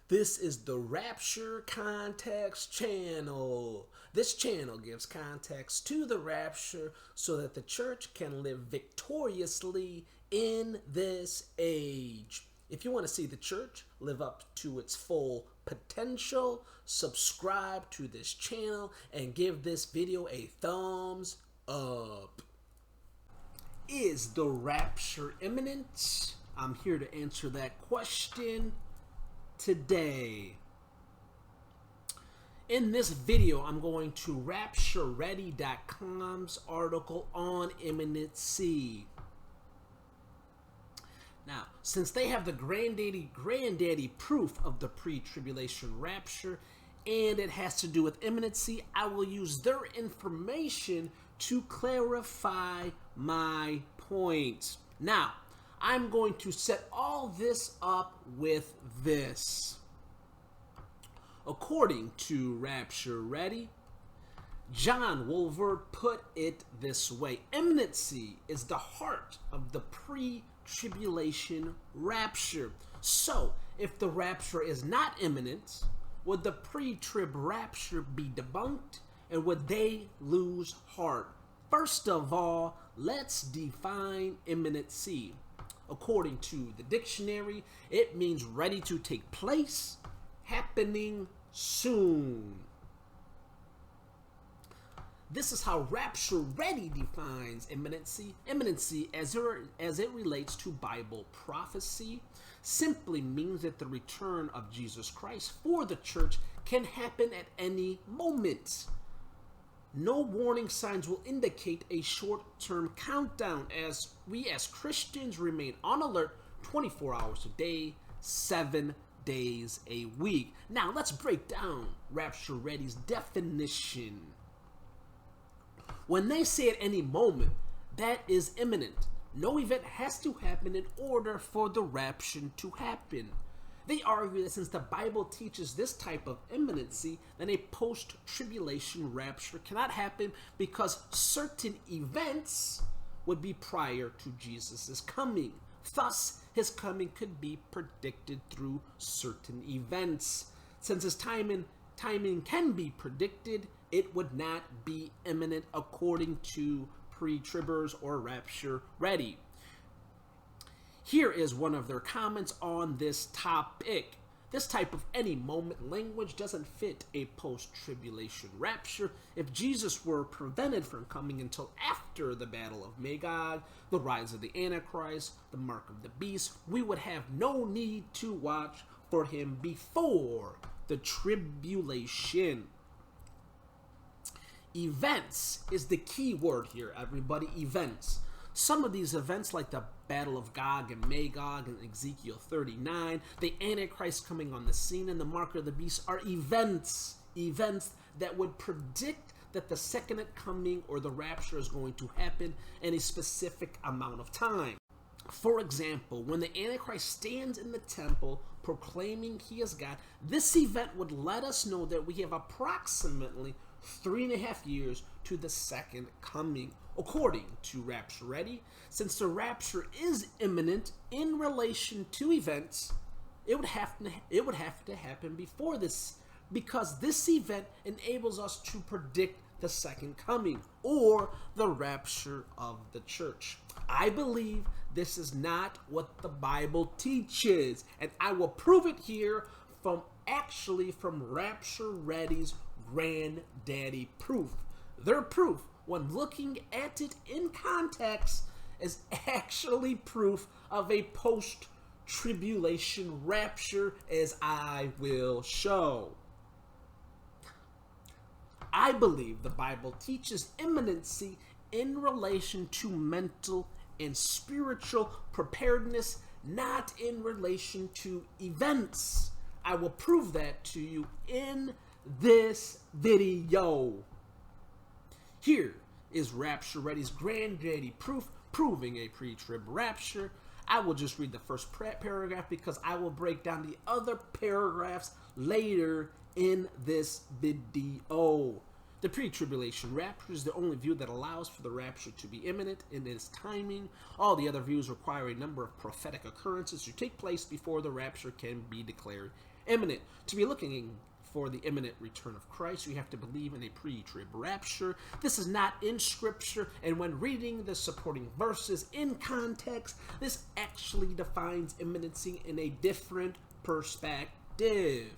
This is the Rapture Context channel. This channel gives context to the rapture so that the church can live victoriously in this age. If you want to see the church live up to its full potential, subscribe to this channel and give this video a thumbs up. Is the rapture imminent? I'm here to answer that question today. In this video, I'm going to RaptureReady.com's article on imminency. Now, since they have the granddaddy proof of the pre-tribulation rapture, and it has to do with imminency, I will use their information to clarify my point. Now, I'm going to set all this up with this. According to Rapture Ready, John Wolver put it this way: imminency is the heart of the pre-tribulation rapture. So, if the rapture is not imminent, would the pre-trib rapture be debunked, and would they lose heart? First of all, let's define imminency. According to the dictionary, it means ready to take place, happening soon. This is how Rapture Ready defines imminency. Imminency, as it relates to Bible prophecy, simply means that the return of Jesus Christ for the church can happen at any moment. No warning signs will indicate a short-term countdown, as we as Christians remain on alert 24 hours a day, 7 days a week. Now let's break down Rapture Ready's definition. When they say at any moment, that is imminent. No event has to happen in order for the rapture to happen. They argue that since the Bible teaches this type of imminency, then a post-tribulation rapture cannot happen because certain events would be prior to Jesus' coming. Thus, his coming could be predicted through certain events. Since his timing can be predicted, it would not be imminent according to pre-tribbers or Rapture Ready. Here is one of their comments on this topic. This type of any moment language doesn't fit a post-tribulation rapture. If Jesus were prevented from coming until after the Battle of Magog, the rise of the Antichrist, the mark of the beast, we would have no need to watch for him before the tribulation. Events is the key word here, everybody. Events. Some of these events, like the Battle of Gog and Magog in Ezekiel 39, the Antichrist coming on the scene, and the mark of the beast, are events that would predict that the second coming or the rapture is going to happen in a specific amount of time. For example, when the Antichrist stands in the temple proclaiming he is God, this event would let us know that we have approximately 3.5 years to the second coming. According to Rapture Ready, since the rapture is imminent in relation to events, it would have to happen before this, because this event enables us to predict the second coming or the rapture of the church. I believe this is not what the Bible teaches, and I will prove it here from Rapture Ready's granddaddy proof. Their proof, when looking at it in context, is actually proof of a post-tribulation rapture, as I will show. I believe the Bible teaches imminency in relation to mental and spiritual preparedness, not in relation to events. I will prove that to you in this video. Here is Rapture Ready's granddaddy proof proving a pre-trib rapture. I will just read the first paragraph because I will break down the other paragraphs later in this video. The pre-tribulation rapture is the only view that allows for the rapture to be imminent in its timing. All the other views require a number of prophetic occurrences to take place before the rapture can be declared imminent. To be looking for the imminent return of Christ, you have to believe in a pre-trib rapture. This is not in Scripture, and when reading the supporting verses in context, this actually defines imminency in a different perspective.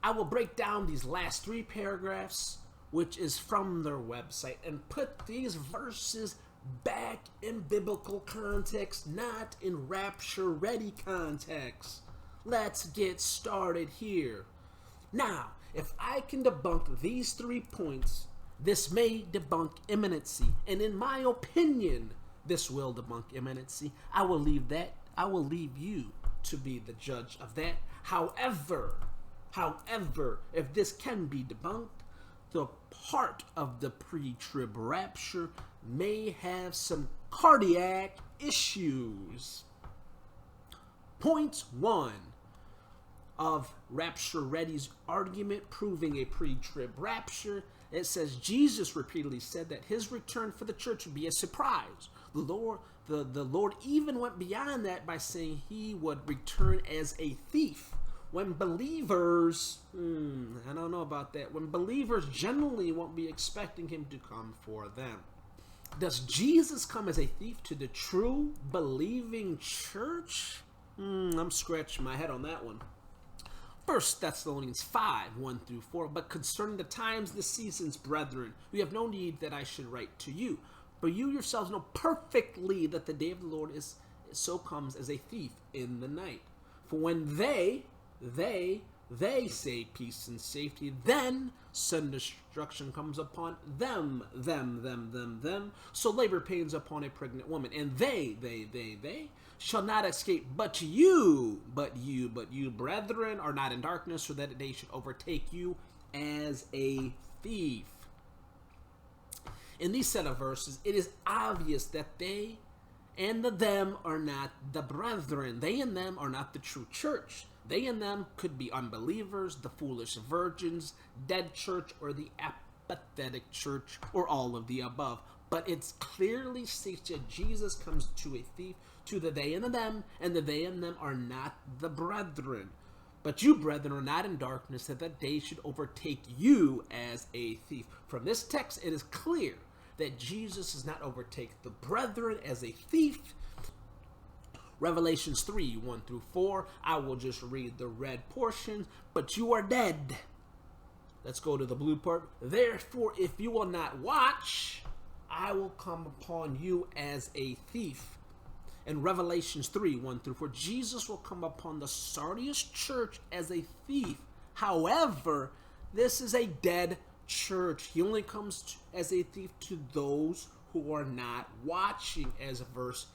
I will break down these last 3 paragraphs, which is from their website, and put these verses back in biblical context, not in rapture-ready context. Let's get started here. Now, if I can debunk these 3 points, this may debunk imminency, and in my opinion, this will debunk imminency. I will leave you to be the judge of that. However, if this can be debunked, the part of the pre-trib rapture may have some cardiac issues. Point 1 of Rapture Ready's argument proving a pre-trib rapture. It says Jesus repeatedly said that his return for the church would be a surprise. The Lord even went beyond that by saying he would return as a thief. When believers, I don't know about that. When believers generally won't be expecting him to come for them. Does Jesus come as a thief to the true believing church? I'm scratching my head on that one. 1 Thessalonians 5, 1 through 4. But concerning the times, the seasons, brethren, we have no need that I should write to you. For you yourselves know perfectly that the day of the Lord so comes as a thief in the night. For when they say peace and safety, then sudden destruction comes upon them. So labor pains upon a pregnant woman, and they shall not escape. But you, brethren, are not in darkness, so that they should overtake you as a thief. In these set of verses, it is obvious that they and the them are not the brethren. They and them are not the true church. They and them could be unbelievers, the foolish virgins, dead church, or the apathetic church, or all of the above. But it's clearly states that Jesus comes to a thief, to the they and the them, and the they and them are not the brethren. But you, brethren, are not in darkness, that the day should overtake you as a thief. From this text, it is clear that Jesus does not overtake the brethren as a thief. Revelations 3, 1 through 4. I will just read the red portions. But you are dead. Let's go to the blue part. Therefore, if you will not watch, I will come upon you as a thief. In Revelations 3, 1 through 4, Jesus will come upon the Sardis church as a thief. However, this is a dead church. He only comes as a thief to those who are not watching, as verse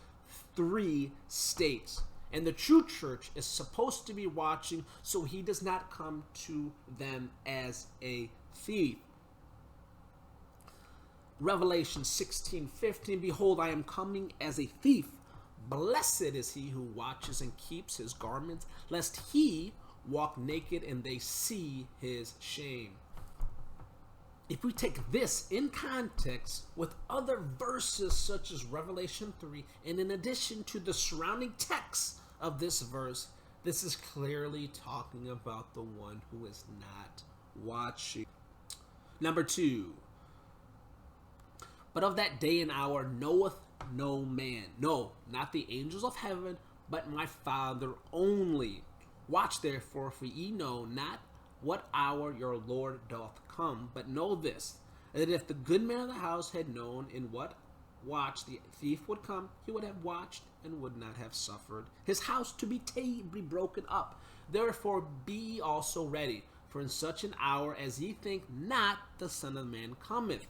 3 states. And the true church is supposed to be watching, so he does not come to them as a thief. Revelation 16:15, behold, I am coming as a thief. Blessed is he who watches and keeps his garments, lest he walk naked and they see his shame. If we take this in context with other verses such as Revelation 3, and in addition to the surrounding text of this verse, this is clearly talking about the one who is not watching. Number 2. But of that day and hour knoweth no man. No, not the angels of heaven, but my Father only. Watch therefore, for ye know not what hour your Lord doth come. But know this, that if the good man of the house had known in what watch the thief would come, he would have watched and would not have suffered his house to be broken up. Therefore be ye also ready, for in such an hour as ye think not, the Son of Man cometh.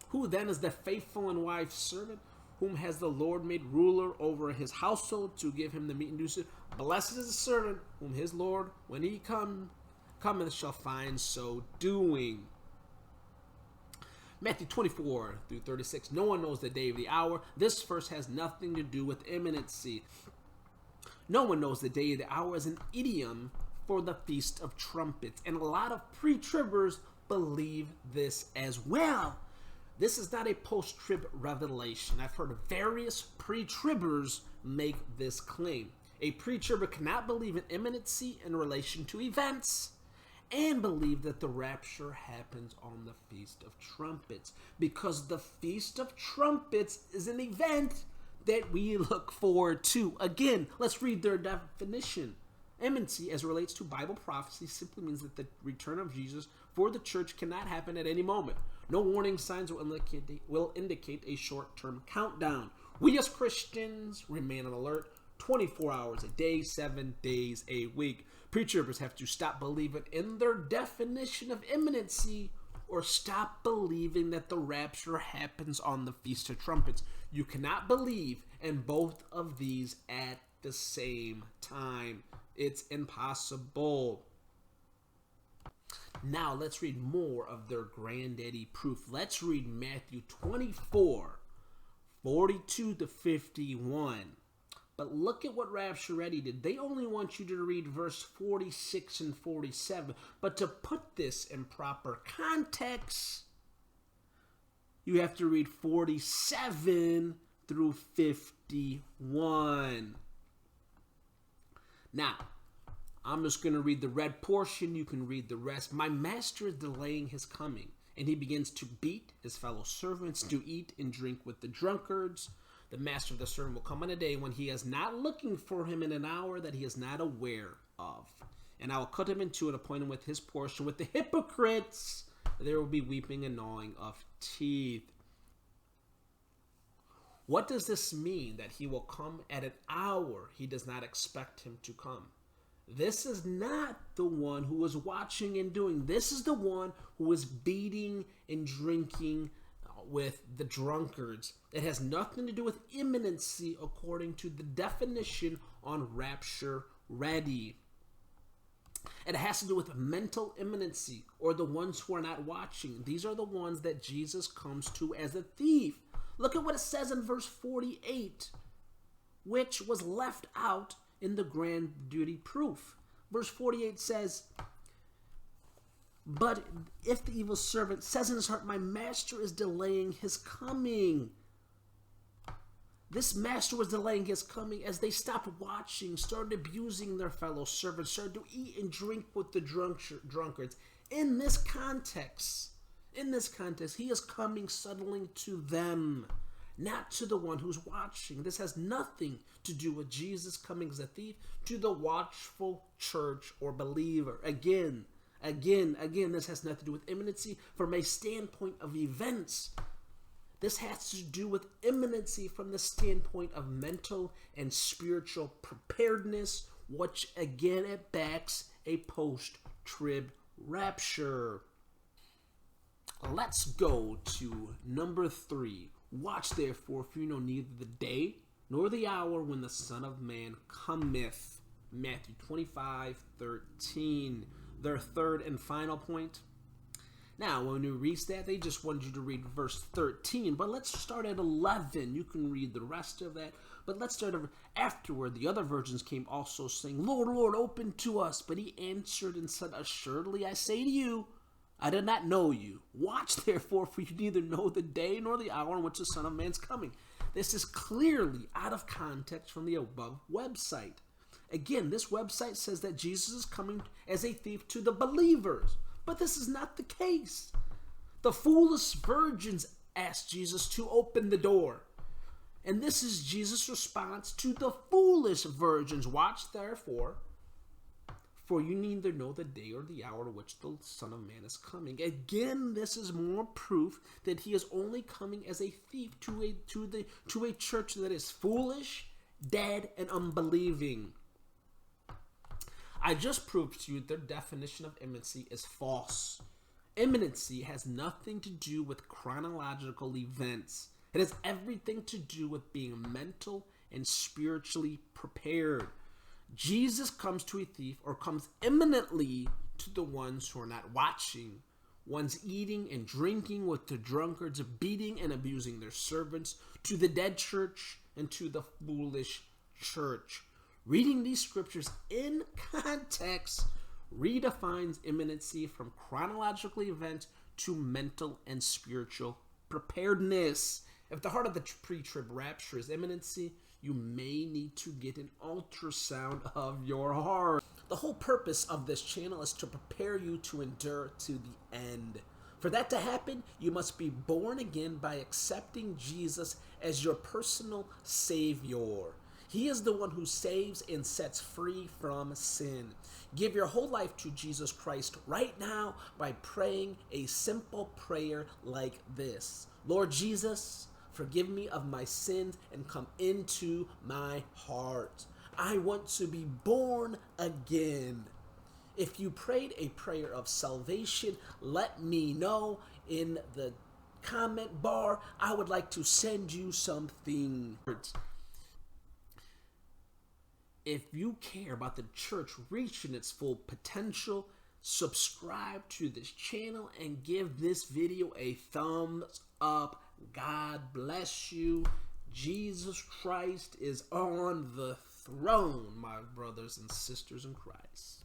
Who then is the faithful and wise servant, whom has the Lord made ruler over his household, to give him the meat and do so? Blessed is the servant whom his Lord, when he cometh, shall find so doing. Matthew 24 through 36. No one knows the day or the hour. This verse has nothing to do with imminency. No one knows the day or the hour is an idiom for the Feast of Trumpets. And a lot of pre-tribbers believe this as well. This is not a post-trib revelation. I've heard various pre-tribbers make this claim. A pre-tribber cannot believe in imminency in relation to events and believe that the rapture happens on the Feast of Trumpets, because the Feast of Trumpets is an event that we look forward to. Again, let's read their definition. Imminency, as it relates to Bible prophecy, simply means that the return of Jesus for the church cannot happen at any moment. No warning signs will indicate a short-term countdown. We as Christians remain on alert 24 hours a day, 7 days a week. Pre-tribbers have to stop believing in their definition of imminency, or stop believing that the rapture happens on the Feast of Trumpets. You cannot believe in both of these at the same time. It's impossible. Now let's read more of their granddaddy proof. Let's read Matthew 24, 42 to 51. But look at what Rapture Ready did. They only want you to read verse 46 and 47. But to put this in proper context, you have to read 47 through 51. Now, I'm just going to read the red portion. You can read the rest. My master is delaying his coming, and he begins to beat his fellow servants, to eat and drink with the drunkards. The master of the servant will come on a day when he is not looking for him, in an hour that he is not aware of. And I will cut him in two and appoint him with his portion. With the hypocrites, there will be weeping and gnawing of teeth. What does this mean? That he will come at an hour he does not expect him to come. This is not the one who is watching and doing. This is the one who is beating and drinking with the drunkards. It has nothing to do with imminency according to the definition on Rapture Ready. It has to do with mental imminency, or the ones who are not watching. These are the ones that Jesus comes to as a thief. Look at what it says in verse 48, which was left out in the granddaddy proof. Verse 48 says, but if the evil servant says in his heart, my master is delaying his coming. This master was delaying his coming as they stopped watching, started abusing their fellow servants, started to eat and drink with the drunkards. In this context, he is coming suddenly to them, not to the one who's watching. This has nothing to do with Jesus coming as a thief to the watchful church or believer. Again, this has nothing to do with imminency from a standpoint of events. This has to do with imminency from the standpoint of mental and spiritual preparedness, which again, it backs a post-trib rapture. Let's go to number 3. Watch therefore, for you know neither the day nor the hour when the Son of Man cometh. Matthew 25:13. Their third and final point. Now, when you read that, they just wanted you to read verse 13. But let's start at 11. You can read the rest of that. But let's start afterward. The other virgins came also saying, Lord, Lord, open to us. But he answered and said, assuredly I say to you, I did not know you. Watch therefore, for you neither know the day nor the hour in which the Son of Man is coming. This is clearly out of context from the above website. Again, this website says that Jesus is coming as a thief to the believers. But this is not the case. The foolish virgins asked Jesus to open the door. And this is Jesus' response to the foolish virgins. Watch therefore, for you neither know the day or the hour in which the Son of Man is coming. Again, this is more proof that he is only coming as a thief to a church that is foolish, dead, and unbelieving. I just proved to you their definition of imminency is false. Imminency has nothing to do with chronological events. It has everything to do with being mental and spiritually prepared. Jesus comes to a thief, or comes imminently to the ones who are not watching, ones eating and drinking with the drunkards, beating and abusing their servants, to the dead church and to the foolish church. Reading these scriptures in context redefines imminency from chronological events to mental and spiritual preparedness. If the heart of the pre-trib rapture is imminency, you may need to get an ultrasound of your heart. The whole purpose of this channel is to prepare you to endure to the end. For that to happen, you must be born again by accepting Jesus as your personal Savior. He is the one who saves and sets free from sin. Give your whole life to Jesus Christ right now by praying a simple prayer like this. Lord Jesus, forgive me of my sins and come into my heart. I want to be born again. If you prayed a prayer of salvation, let me know in the comment bar. I would like to send you something. If you care about the church reaching its full potential, subscribe to this channel and give this video a thumbs up. God bless you. Jesus Christ is on the throne, my brothers and sisters in Christ.